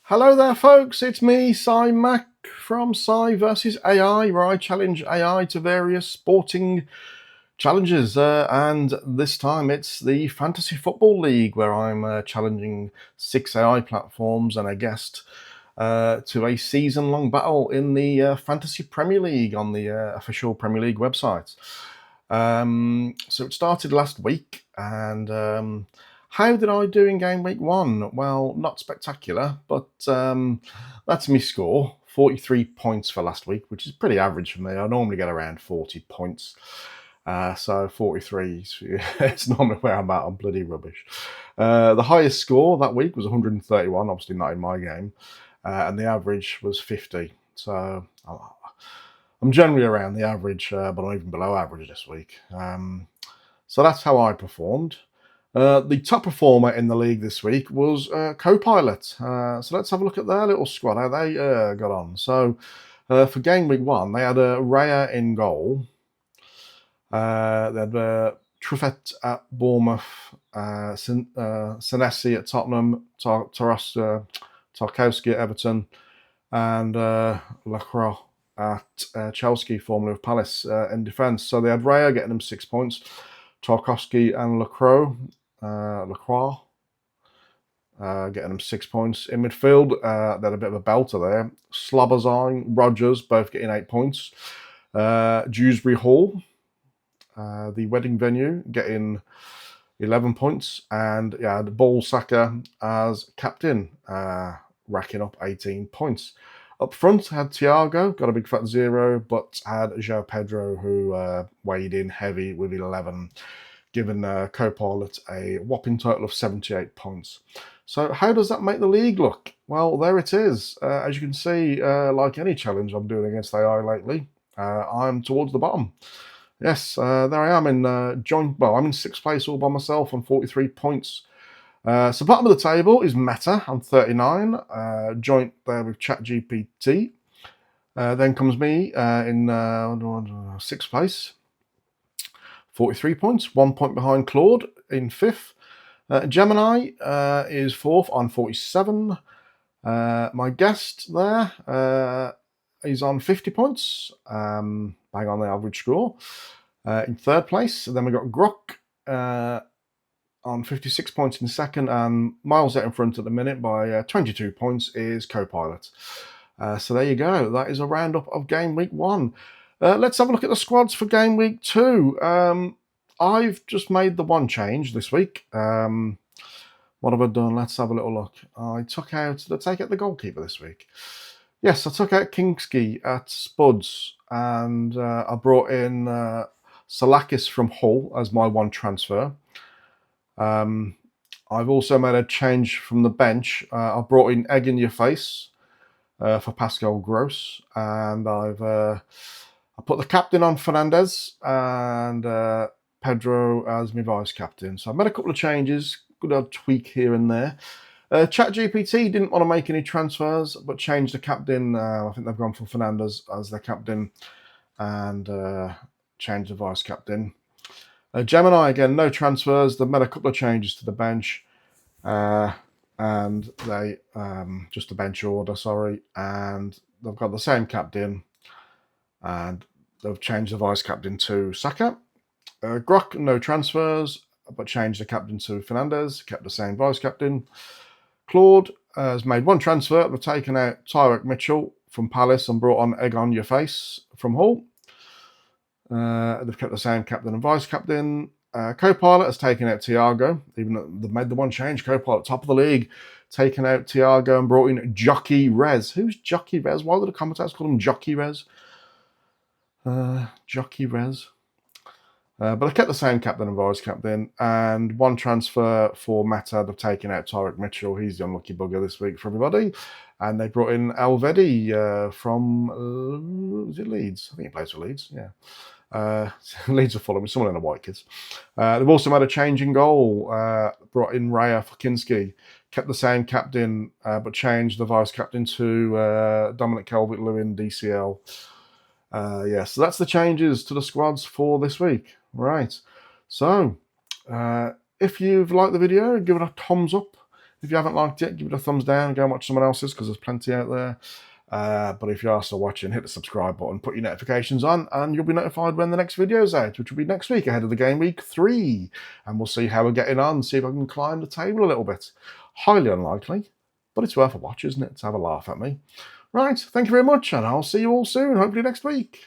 Hello there folks, it's me, Si Mac from Si Vs A.I, where I challenge AI to various sporting challenges, and this time it's the Fantasy Football League, where I'm challenging 6 AI platforms and a guest to a season-long battle in the Fantasy Premier League on the official Premier League website. So it started last week, and how did I do in game week 1? Well, not spectacular, but that's my score. 43 points for last week, which is pretty average for me. I normally get around 40 points. So 43 it's normally where I'm at. I'm bloody rubbish. The highest score that week was 131, obviously not in my game, and the average was 50. So I'm generally around the average, but I'm even below average this week. So that's how I performed. The top performer in the league this week was Copilot. So let's have a look at their little squad, how they got on. So for game week 1, they had Raya in goal. They had Truffet at Bournemouth, Senesi at Tottenham, Tarkowski at Everton, and Lacroix at Chelsea, formerly of Palace, in defence. So they had Raya getting them 6 points, Tarkowski and Lacroix getting them 6 points. In midfield, they had a bit of a belter there. Slobozine, Rogers, both getting 8 points. Dewsbury Hall, the wedding venue, getting 11 points. And yeah, the Ball Saka as captain, racking up 18 points. Up front, had Thiago, got a big fat 0, but had João Pedro, who weighed in heavy with 11, giving Copilot a whopping total of 78 points. So how does that make the league look? Well, there it is. As you can see, like any challenge I'm doing against AI lately, I'm towards the bottom. Yes, there I am in I'm in 6th place all by myself on 43 points. So bottom of the table is Meta on 39, joint there with ChatGPT. Then comes me in 6th place, 43 points, 1 point behind Claude in 5th. Gemini is 4th on 47. My guest there is on 50 points, bang on the average score. In 3rd place, then we got Grok on 56 points in 2nd, and miles out in front at the minute by 22 points is Copilot. So there you go. That is a roundup of game week 1. Let's have a look at the squads for game week 2. I've just made the one change this week. What have I done? Let's have a little look. Let's take out the goalkeeper this week. Yes, I took out Kingski at Spuds, and I brought in Salakis from Hull as my one transfer. I've also made a change from the bench. I brought in Egg in Your Face for Pascal Gross, and I put the captain on Fernandez and Pedro as my vice captain. So I've made a couple of changes, good old tweak here and there. ChatGPT didn't want to make any transfers, but changed the captain. I think they've gone for Fernandez as their captain and changed the vice captain. Gemini, again, no transfers. They've made a couple of changes to the bench, and they just the bench order, sorry, and they've got the same captain, and they've changed the vice captain to Saka. Grok, no transfers, but changed the captain to Fernandez, kept the same vice captain. Claude has made one transfer. They've taken out Tyreek Mitchell from Palace and brought on Egg on Your Face from Hull. They've kept the same captain and vice captain. Copilot has taken out Thiago, even though they've made the one change. Copilot, top of the league, taken out Thiago and brought in Jockey Rez. Who's Jockey Rez? Why would the commentators call him Jockey Rez? Jockey Rez. But they've kept the same captain and vice captain, and one transfer for Meta. They've taken out Tyreek Mitchell. He's the unlucky bugger this week for everybody. And they brought in Elvedi from was it Leeds? I think he plays for Leeds, yeah. Leeds are Fulham, someone in the white kids. They've also made a change in goal. Brought in Raya for Kinski. Kept the same captain, but changed the vice captain to Dominic Calvert-Lewin, DCL. Yeah, so that's the changes to the squads for this week. Right. So, if you've liked the video, give it a thumbs up. If you haven't liked it, give it a thumbs down and go and watch someone else's, because there's plenty out there. But if you are still watching, hit the subscribe button, put your notifications on, and you'll be notified when the next video is out, which will be next week ahead of the game week 3. And we'll see how we're getting on, see if I can climb the table a little bit. Highly unlikely, but it's worth a watch, isn't it, to have a laugh at me. Right, thank you very much, and I'll see you all soon, hopefully next week.